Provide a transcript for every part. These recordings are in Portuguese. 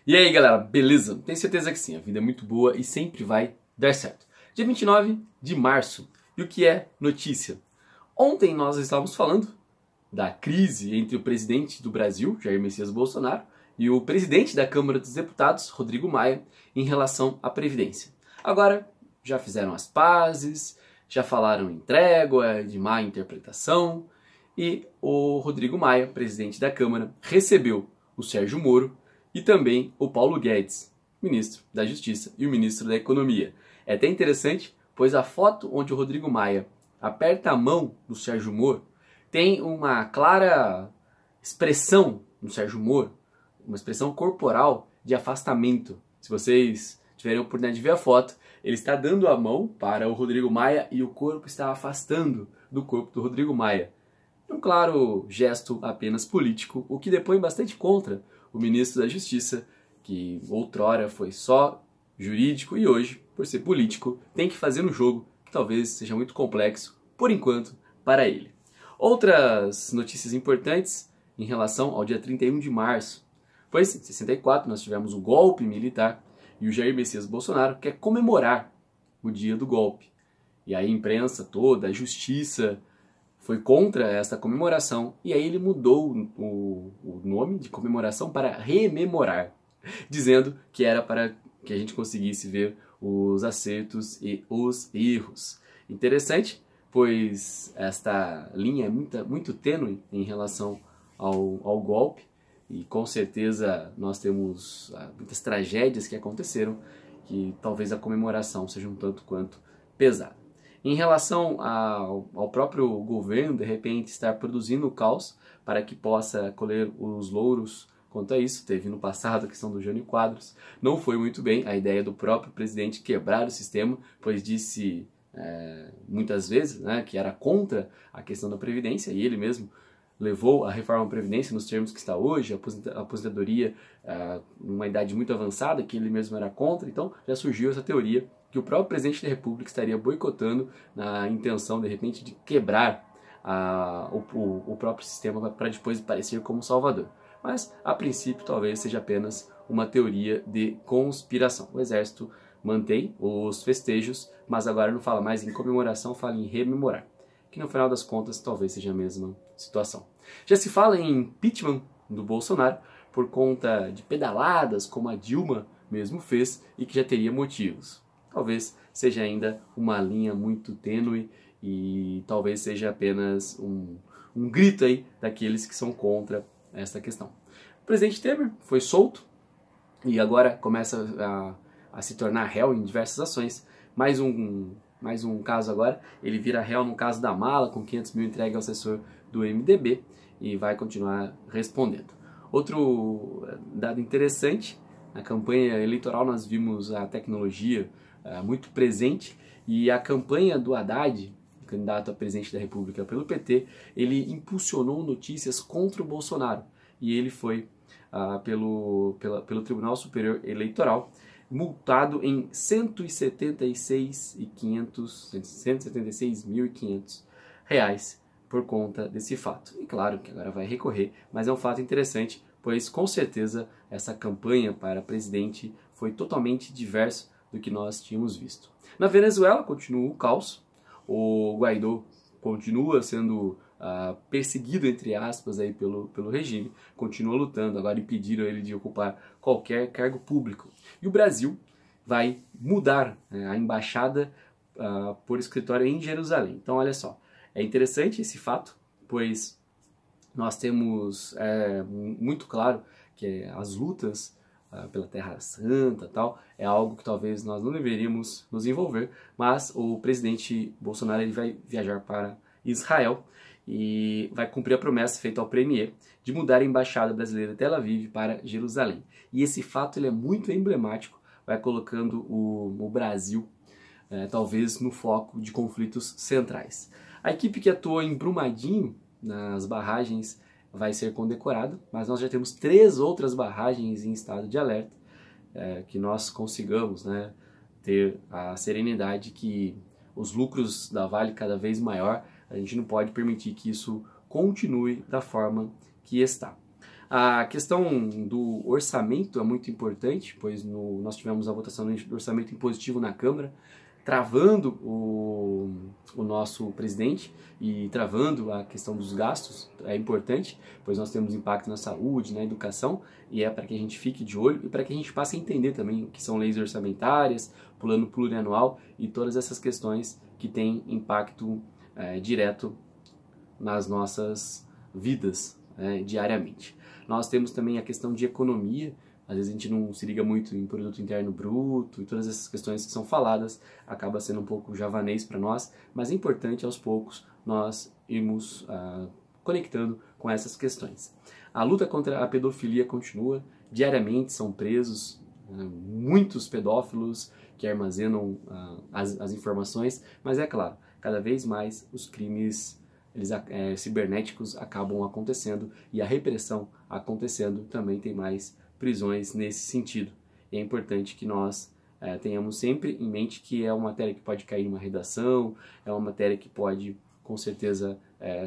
E aí galera, beleza? Tenho certeza que sim, a vida é muito boa e sempre vai dar certo. Dia 29 de março, e o que é notícia? Ontem nós estávamos falando da crise entre o presidente do Brasil, Jair Messias Bolsonaro, e o presidente da Câmara dos Deputados, Rodrigo Maia, em relação à Previdência. Agora, já fizeram as pazes, já falaram em trégua, de má interpretação, e o Rodrigo Maia, presidente da Câmara, recebeu o Sérgio Moro e também o Paulo Guedes, ministro da Justiça e o ministro da Economia. É até interessante, pois a foto onde o Rodrigo Maia aperta a mão do Sérgio Moro tem uma clara expressão no Sérgio Moro, uma expressão corporal de afastamento. Se vocês tiverem a oportunidade de ver a foto, ele está dando a mão para o Rodrigo Maia e o corpo está afastando do corpo do Rodrigo Maia. Um claro gesto apenas político, o que depõe bastante contra o ministro da Justiça, que outrora foi só jurídico e hoje, por ser político, tem que fazer um jogo que talvez seja muito complexo, por enquanto, para ele. Outras notícias importantes em relação ao dia 31 de março. Pois em 64 nós tivemos o golpe militar e o Jair Messias Bolsonaro quer comemorar o dia do golpe. E aí a imprensa toda, a justiça, foi contra essa comemoração e aí ele mudou o nome de comemoração para rememorar, dizendo que era para que a gente conseguisse ver os acertos e os erros. Interessante, pois esta linha é muito tênue em relação ao golpe e com certeza nós temos muitas tragédias que aconteceram que talvez a comemoração seja um tanto quanto pesada. Em relação ao próprio governo, de repente, estar produzindo o caos para que possa colher os louros quanto a isso, teve no passado a questão do Jânio Quadros, não foi muito bem a ideia do próprio presidente quebrar o sistema, pois disse muitas vezes, né, que era contra a questão da Previdência, e ele mesmo levou a reforma da Previdência nos termos que está hoje, a aposentadoria numa idade muito avançada, que ele mesmo era contra, então já surgiu essa teoria que o próprio presidente da República estaria boicotando na intenção, de repente, de quebrar o próprio sistema para depois parecer como Salvador. Mas, a princípio, talvez seja apenas uma teoria de conspiração. O Exército mantém os festejos, mas agora não fala mais em comemoração, fala em rememorar. Que no final das contas talvez seja a mesma situação. Já se fala em impeachment do Bolsonaro por conta de pedaladas como a Dilma mesmo fez e que já teria motivos. Talvez seja ainda uma linha muito tênue e talvez seja apenas um grito aí daqueles que são contra esta questão. O presidente Temer foi solto e agora começa a se tornar réu em diversas ações. Mais um caso agora, ele vira réu no caso da mala, com 500 mil entregue ao assessor do MDB e vai continuar respondendo. Outro dado interessante, na campanha eleitoral nós vimos a tecnologia muito presente e a campanha do Haddad, candidato a presidente da República pelo PT, ele impulsionou notícias contra o Bolsonaro e ele foi pelo Tribunal Superior Eleitoral multado em 176.500 reais por conta desse fato. E claro que agora vai recorrer, mas é um fato interessante, pois com certeza essa campanha para presidente foi totalmente diverso do que nós tínhamos visto. Na Venezuela continua o caos, o Guaidó continua sendo perseguido, entre aspas, aí pelo regime, continua lutando, agora impediram ele de ocupar qualquer cargo público. E o Brasil vai mudar a embaixada por escritório em Jerusalém. Então, olha só, é interessante esse fato, pois nós temos muito claro que as lutas pela Terra Santa tal, é algo que talvez nós não deveríamos nos envolver, mas o presidente Bolsonaro ele vai viajar para Israel e vai cumprir a promessa feita ao premier de mudar a embaixada brasileira de Tel Aviv para Jerusalém. E esse fato ele é muito emblemático, vai colocando o Brasil talvez no foco de conflitos centrais. A equipe que atuou em Brumadinho, nas barragens, vai ser condecorada, mas nós já temos 3 outras barragens em estado de alerta, que nós consigamos ter a serenidade que os lucros da Vale cada vez maior, a gente não pode permitir que isso continue da forma que está. A questão do orçamento é muito importante, pois nós tivemos a votação do orçamento impositivo na Câmara, travando o nosso presidente e travando a questão dos gastos. É importante, pois nós temos impacto na saúde, na educação, e é para que a gente fique de olho e para que a gente passe a entender também o que são leis orçamentárias, plano plurianual e todas essas questões que têm impacto direto nas nossas vidas diariamente. Nós temos também a questão de economia. Às vezes a gente não se liga muito em produto interno bruto e todas essas questões que são faladas, acaba sendo um pouco javanês para nós, mas é importante aos poucos nós irmos conectando com essas questões. A luta contra a pedofilia continua, diariamente são presos muitos pedófilos que armazenam as informações, mas é claro, cada vez mais os crimes cibernéticos acabam acontecendo e a repressão acontecendo também tem mais prisões nesse sentido. E é importante que nós tenhamos sempre em mente que é uma matéria que pode cair em uma redação, é uma matéria que pode, com certeza,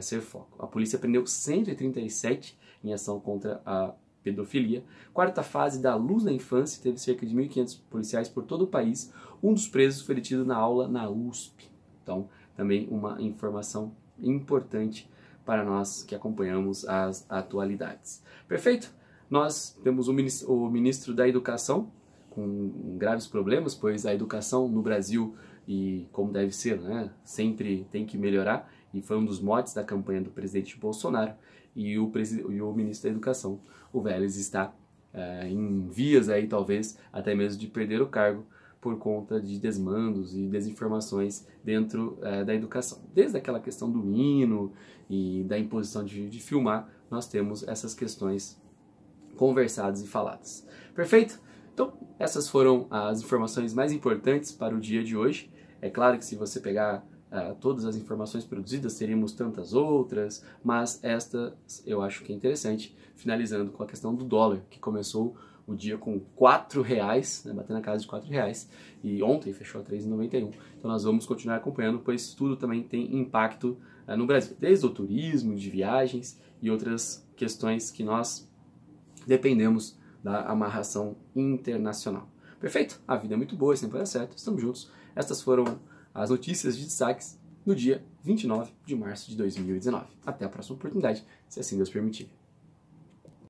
ser foco. A polícia prendeu 137 em ação contra a pedofilia. Quarta fase da Luz na Infância, teve cerca de 1.500 policiais por todo o país. Um dos presos foi detido na aula na USP. Então, também uma informação importante para nós que acompanhamos as atualidades. Perfeito? Nós temos o ministro da Educação com graves problemas, pois a educação no Brasil, e como deve ser, sempre tem que melhorar, e foi um dos motes da campanha do presidente Bolsonaro, e o ministro da Educação, o Vélez, está em vias aí, talvez, até mesmo de perder o cargo, por conta de desmandos e desinformações dentro da educação. Desde aquela questão do hino e da imposição de filmar, nós temos essas questões conversadas e faladas. Perfeito? Então, essas foram as informações mais importantes para o dia de hoje. É claro que se você pegar todas as informações produzidas, teríamos tantas outras, mas esta eu acho que é interessante, finalizando com a questão do dólar, que começou o dia com R$4, batendo na casa de R$4, e ontem fechou a 3,91. Então nós vamos continuar acompanhando, pois tudo também tem impacto no Brasil, desde o turismo, de viagens e outras questões que nós dependemos da amarração internacional. Perfeito? A vida é muito boa, sempre vai dar certo, estamos juntos. Estas foram as notícias de destaques no dia 29 de março de 2019. Até a próxima oportunidade, se assim Deus permitir.